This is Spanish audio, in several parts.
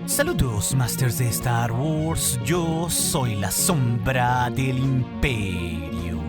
Saludos, Masters de Star Wars. Yo soy la sombra del Imperio.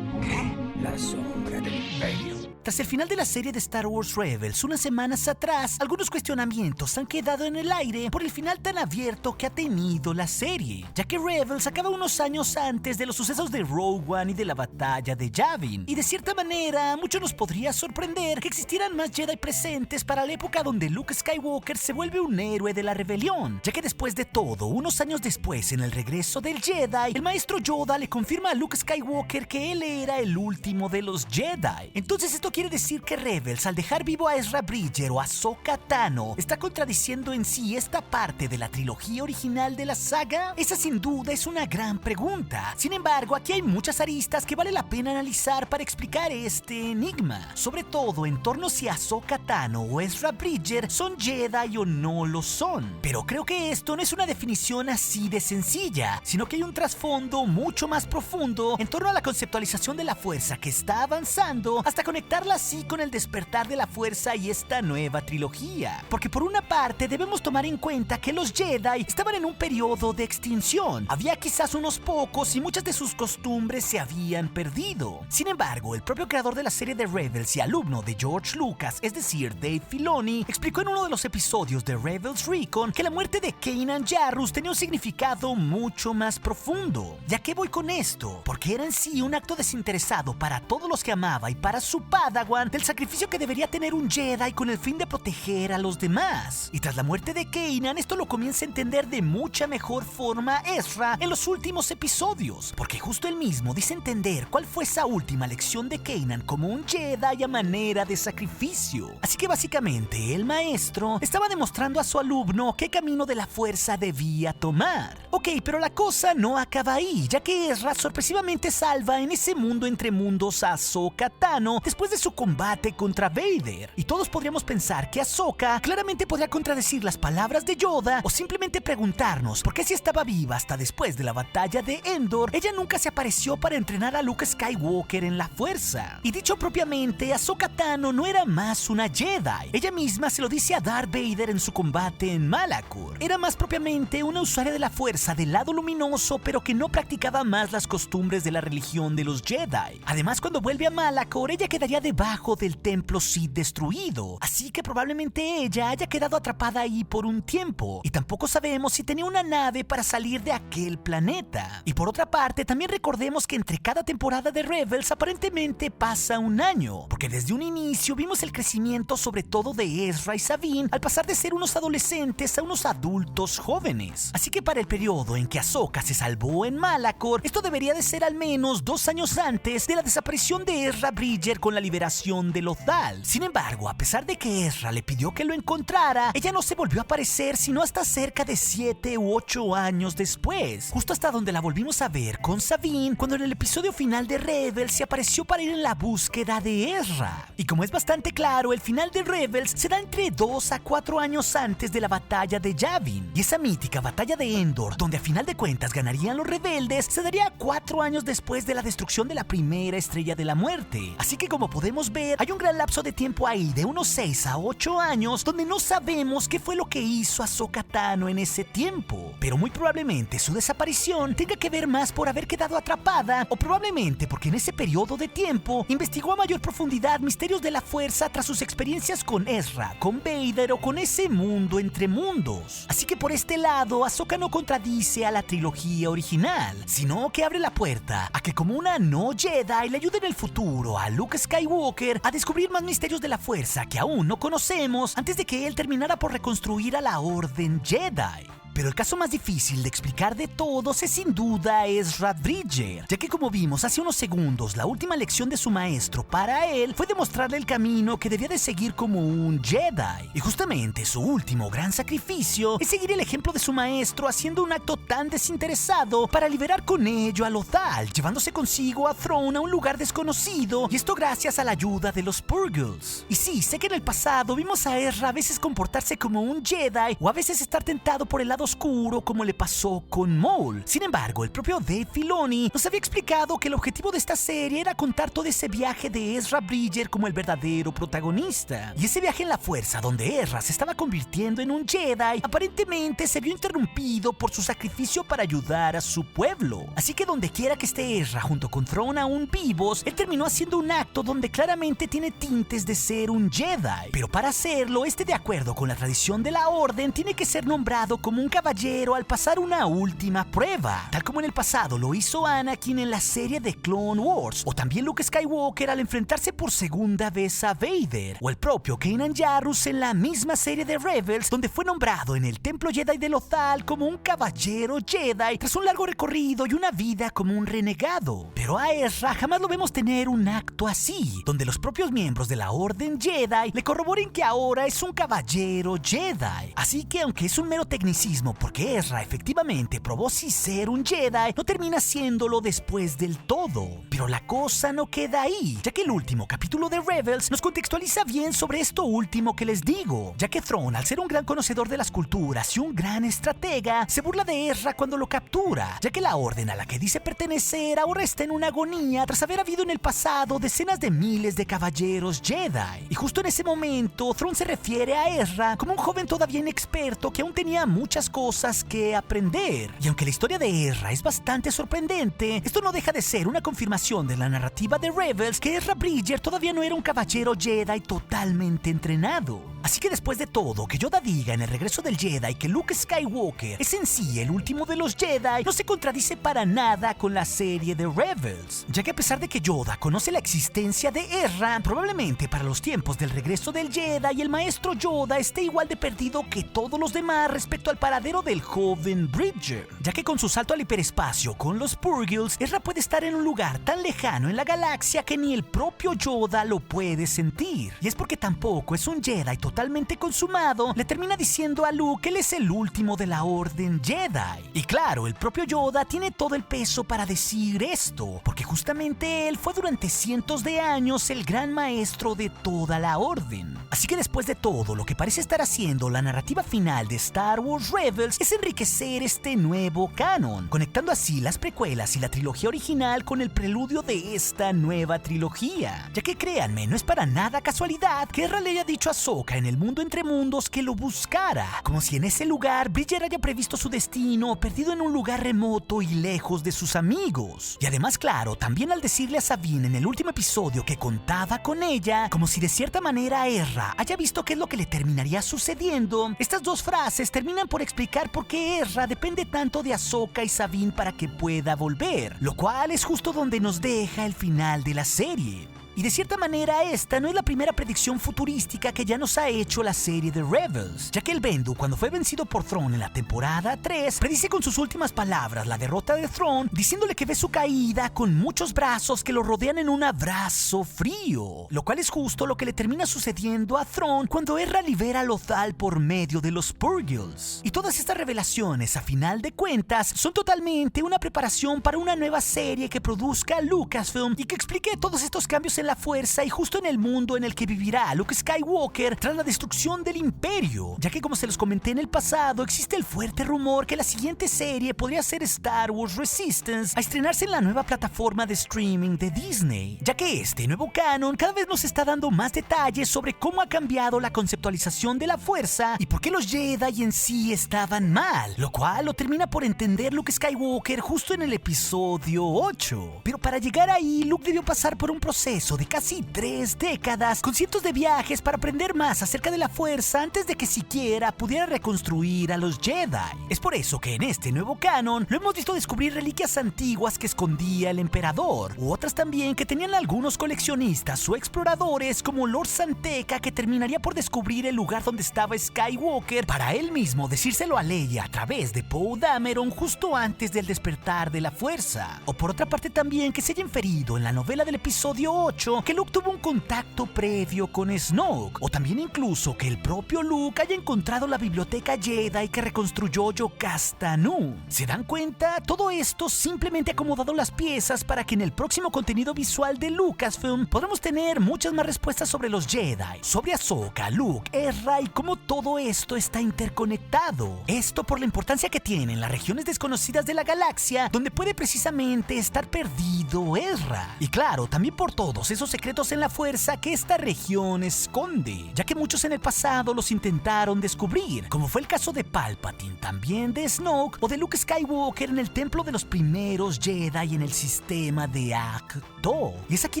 ¿Qué? La sombra del Imperio. Tras el final de la serie de Star Wars Rebels, unas semanas atrás, algunos cuestionamientos han quedado en el aire por el final tan abierto que ha tenido la serie, ya que Rebels acaba unos años antes de los sucesos de Rogue One y de la batalla de Yavin. Y de cierta manera, mucho nos podría sorprender que existieran más Jedi presentes para la época donde Luke Skywalker se vuelve un héroe de la rebelión, ya que después de todo, unos años después, en el regreso del Jedi, el maestro Yoda le confirma a Luke Skywalker que él era el último de los Jedi. Entonces esto quiere decir que Rebels, al dejar vivo a Ezra Bridger o a Ahsoka Tano, está contradiciendo en sí esta parte de la trilogía original de la saga. Esa sin duda es una gran pregunta. Sin embargo, aquí hay muchas aristas que vale la pena analizar para explicar este enigma, sobre todo en torno si Ahsoka Tano o Ezra Bridger son Jedi o no lo son. Pero creo que esto no es una definición así de sencilla, sino que hay un trasfondo mucho más profundo en torno a la conceptualización de la fuerza que está avanzando hasta conectarla así con el despertar de la fuerza y esta nueva trilogía. Porque por una parte debemos tomar en cuenta que los Jedi estaban en un periodo de extinción. Había quizás unos pocos y muchas de sus costumbres se habían perdido. Sin embargo, el propio creador de la serie de Rebels y alumno de George Lucas, es decir, Dave Filoni, explicó en uno de los episodios de Rebels Recon que la muerte de Kanan Jarrus tenía un significado mucho más profundo. ¿Y a qué voy con esto? Porque era en sí un acto desinteresado para todos los que amaba y para su Padawan del sacrificio que debería tener un Jedi con el fin de proteger a los demás. Y tras la muerte de Kanan, esto lo comienza a entender de mucha mejor forma Ezra en los últimos episodios, porque justo él mismo dice entender cuál fue esa última lección de Kanan como un Jedi a manera de sacrificio. Así que básicamente el maestro estaba demostrando a su alumno qué camino de la fuerza debía tomar. Ok, pero la cosa no acaba ahí, ya que Ezra sorpresivamente salva en ese mundo entre mundos a Ahsoka Tano después de su combate contra Vader. Y todos podríamos pensar que Ahsoka claramente podría contradecir las palabras de Yoda o simplemente preguntarnos por qué si estaba viva hasta después de la batalla de Endor, ella nunca se apareció para entrenar a Luke Skywalker en la fuerza. Y dicho propiamente, Ahsoka Tano no era más una Jedi. Ella misma se lo dice a Darth Vader en su combate en Malachor. Era más propiamente una usuaria de la fuerza del lado luminoso, pero que no practicaba más las costumbres de la religión de los Jedi. Además, cuando vuelve a Malachor, ella quedaría debajo del templo Sith destruido, así que probablemente ella haya quedado atrapada ahí por un tiempo, y tampoco sabemos si tenía una nave para salir de aquel planeta. Y por otra parte, también recordemos que entre cada temporada de Rebels aparentemente pasa un año, porque desde un inicio vimos el crecimiento sobre todo de Ezra y Sabine al pasar de ser unos adolescentes a unos adultos jóvenes. Así que para el periodo en que Ahsoka se salvó en Malachor, esto debería de ser al menos 2 años antes de la desaparición de Ezra Bridger con la liberación de Lothal. Sin embargo, a pesar de que Ezra le pidió que lo encontrara, ella no se volvió a aparecer sino hasta cerca de 7 u 8 años después, justo hasta donde la volvimos a ver con Sabine cuando en el episodio final de Rebels se apareció para ir en la búsqueda de Ezra. Y como es bastante claro, el final de Rebels se da entre 2 a 4 años antes de la batalla de Yavin, y esa mítica batalla de Endor, donde a final de cuentas ganarían los rebeldes, se daría 4 años después de la destrucción de la primera estrella de la muerte. Así que como podemos ver, hay un gran lapso de tiempo ahí de unos 6 a 8 años donde no sabemos qué fue lo que hizo Ahsoka Tano en ese tiempo, pero muy probablemente su desaparición tenga que ver más por haber quedado atrapada, o probablemente porque en ese periodo de tiempo investigó a mayor profundidad misterios de la fuerza tras sus experiencias con Ezra, con Vader o con ese mundo entre mundos. Así que por este lado, Ahsoka no contradice a la trilogía original, sino que abre la puerta a que como una no Jedi le ayude en el futuro a Luke Skywalker a descubrir más misterios de la fuerza que aún no conocemos antes de que él terminara por reconstruir a la Orden Jedi. Pero el caso más difícil de explicar de todos es sin duda Ezra Bridger, ya que como vimos hace unos segundos, la última lección de su maestro para él fue demostrarle el camino que debía de seguir como un Jedi. Y justamente su último gran sacrificio es seguir el ejemplo de su maestro haciendo un acto tan desinteresado para liberar con ello a Lothal, llevándose consigo a Thrawn a un lugar desconocido, y esto gracias a la ayuda de los Purgles. Y sí, sé que en el pasado vimos a Ezra a veces comportarse como un Jedi o a veces estar tentado por el lado lado oscuro como le pasó con Maul. Sin embargo, el propio Dave Filoni nos había explicado que el objetivo de esta serie era contar todo ese viaje de Ezra Bridger como el verdadero protagonista. Y ese viaje en la fuerza donde Ezra se estaba convirtiendo en un Jedi aparentemente se vio interrumpido por su sacrificio para ayudar a su pueblo. Así que donde quiera que esté Ezra junto con Thrawn aún vivos, él terminó haciendo un acto donde claramente tiene tintes de ser un Jedi. Pero para hacerlo, de acuerdo con la tradición de la Orden, tiene que ser nombrado como un caballero al pasar una última prueba, tal como en el pasado lo hizo Anakin en la serie de Clone Wars, o también Luke Skywalker al enfrentarse por segunda vez a Vader, o el propio Kanan Jarrus en la misma serie de Rebels, donde fue nombrado en el Templo Jedi de Lothal como un caballero Jedi tras un largo recorrido y una vida como un renegado. Pero a Ezra jamás lo vemos tener un acto así, donde los propios miembros de la Orden Jedi le corroboren que ahora es un caballero Jedi. Así que aunque es un mero tecnicismo porque Ezra efectivamente probó sí ser un Jedi, no termina siéndolo después del todo. Pero la cosa no queda ahí, ya que el último capítulo de Rebels nos contextualiza bien sobre esto último que les digo, ya que Thrawn, al ser un gran conocedor de las culturas y un gran estratega, se burla de Ezra cuando lo captura, ya que la orden a la que dice pertenecer ahora está en una agonía tras haber habido en el pasado decenas de miles de caballeros Jedi. Y justo en ese momento, Thrawn se refiere a Ezra como un joven todavía inexperto que aún tenía muchas cosas que aprender. Y aunque la historia de Ezra es bastante sorprendente, esto no deja de ser una confirmación de la narrativa de Rebels que Ezra Bridger todavía no era un caballero Jedi totalmente entrenado. Así que después de todo que Yoda diga en el regreso del Jedi que Luke Skywalker es en sí el último de los Jedi, no se contradice para nada con la serie de Rebels, ya que a pesar de que Yoda conoce la existencia de Ezra, probablemente para los tiempos del regreso del Jedi el maestro Yoda esté igual de perdido que todos los demás respecto al paradero del joven Bridger, ya que con su salto al hiperespacio con los Purgils, Ezra puede estar en un lugar tan lejano en la galaxia que ni el propio Yoda lo puede sentir. Y es porque tampoco es un Jedi totalmente consumado, le termina diciendo a Luke que él es el último de la Orden Jedi. Y claro, el propio Yoda tiene todo el peso para decir esto, porque justamente él fue durante cientos de años el gran maestro de toda la Orden. Así que después de todo, lo que parece estar haciendo la narrativa final de Star Wars Rebels es enriquecer este nuevo canon, conectando así las precuelas y la trilogía original con el preludio de esta nueva trilogía. Ya que créanme, no es para nada casualidad que Ezra le haya dicho a Ahsoka en el mundo entre mundos que lo buscara, como si en ese lugar Bridger haya previsto su destino, perdido en un lugar remoto y lejos de sus amigos. Y además, claro, también al decirle a Sabine en el último episodio que contaba con ella, como si de cierta manera Ezra haya visto qué es lo que le terminaría sucediendo, estas dos frases terminan por explicar por qué Ezra depende tanto de Ahsoka y Sabine para que pueda volver, lo cual es justo donde nos deja el final de la serie. Y de cierta manera esta no es la primera predicción futurística que ya nos ha hecho la serie de Rebels, ya que el Bendu, cuando fue vencido por Thrawn en la temporada 3, predice con sus últimas palabras la derrota de Thrawn, diciéndole que ve su caída con muchos brazos que lo rodean en un abrazo frío, lo cual es justo lo que le termina sucediendo a Thrawn cuando Ezra libera a Lothal por medio de los Purgils. Y todas estas revelaciones, a final de cuentas, son totalmente una preparación para una nueva serie que produzca Lucasfilm y que explique todos estos cambios en la fuerza y justo en el mundo en el que vivirá Luke Skywalker tras la destrucción del Imperio, ya que como se los comenté en el pasado, existe el fuerte rumor que la siguiente serie podría ser Star Wars Resistance, a estrenarse en la nueva plataforma de streaming de Disney, ya que este nuevo canon cada vez nos está dando más detalles sobre cómo ha cambiado la conceptualización de la fuerza y por qué los Jedi en sí estaban mal, lo cual lo termina por entender Luke Skywalker justo en el episodio 8. Pero para llegar ahí, Luke debió pasar por un proceso de casi 3 décadas, con cientos de viajes para aprender más acerca de la fuerza antes de que siquiera pudiera reconstruir a los Jedi. Es por eso que en este nuevo canon lo hemos visto descubrir reliquias antiguas que escondía el emperador, u otras también que tenían algunos coleccionistas o exploradores como Lord Santeca, que terminaría por descubrir el lugar donde estaba Skywalker para él mismo decírselo a Leia a través de Poe Dameron justo antes del despertar de la fuerza. O por otra parte también que se haya inferido en la novela del episodio 8 hecho que Luke tuvo un contacto previo con Snoke, o también incluso que el propio Luke haya encontrado la biblioteca Jedi que reconstruyó Jocasta Nu. ¿Se dan cuenta? Todo esto simplemente ha acomodado las piezas para que en el próximo contenido visual de Lucasfilm podamos tener muchas más respuestas sobre los Jedi, sobre Ahsoka, Luke, Ezra y cómo todo esto está interconectado. Esto por la importancia que tienen las regiones desconocidas de la galaxia, donde puede precisamente estar perdido Ezra. Y claro, también por todos esos secretos en la fuerza que esta región esconde, ya que muchos en el pasado los intentaron descubrir, como fue el caso de Palpatine, también de Snoke o de Luke Skywalker en el templo de los primeros Jedi en el sistema de Ahch-To. Y es aquí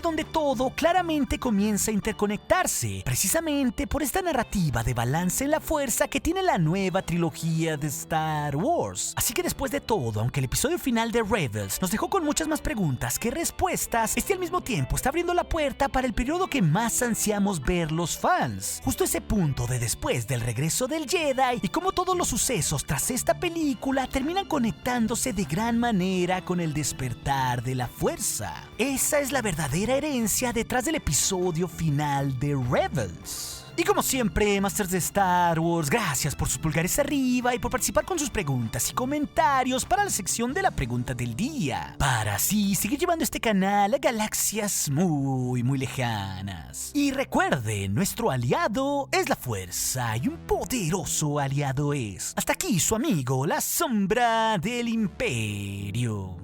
donde todo claramente comienza a interconectarse, precisamente por esta narrativa de balance en la fuerza que tiene la nueva trilogía de Star Wars. Así que después de todo, aunque el episodio final de Rebels nos dejó con muchas más preguntas que respuestas, este al mismo tiempo está abriendo la puerta para el periodo que más ansiamos ver los fans. Justo ese punto de después del regreso del Jedi y cómo todos los sucesos tras esta película terminan conectándose de gran manera con el despertar de la fuerza. Esa es la verdadera herencia detrás del episodio final de Rebels. Y como siempre, Masters de Star Wars, gracias por sus pulgares arriba y por participar con sus preguntas y comentarios para la sección de la pregunta del día, para así seguir llevando este canal a galaxias muy lejanas. Y recuerden, nuestro aliado es la fuerza y un poderoso aliado es. Hasta aquí su amigo, la sombra del imperio.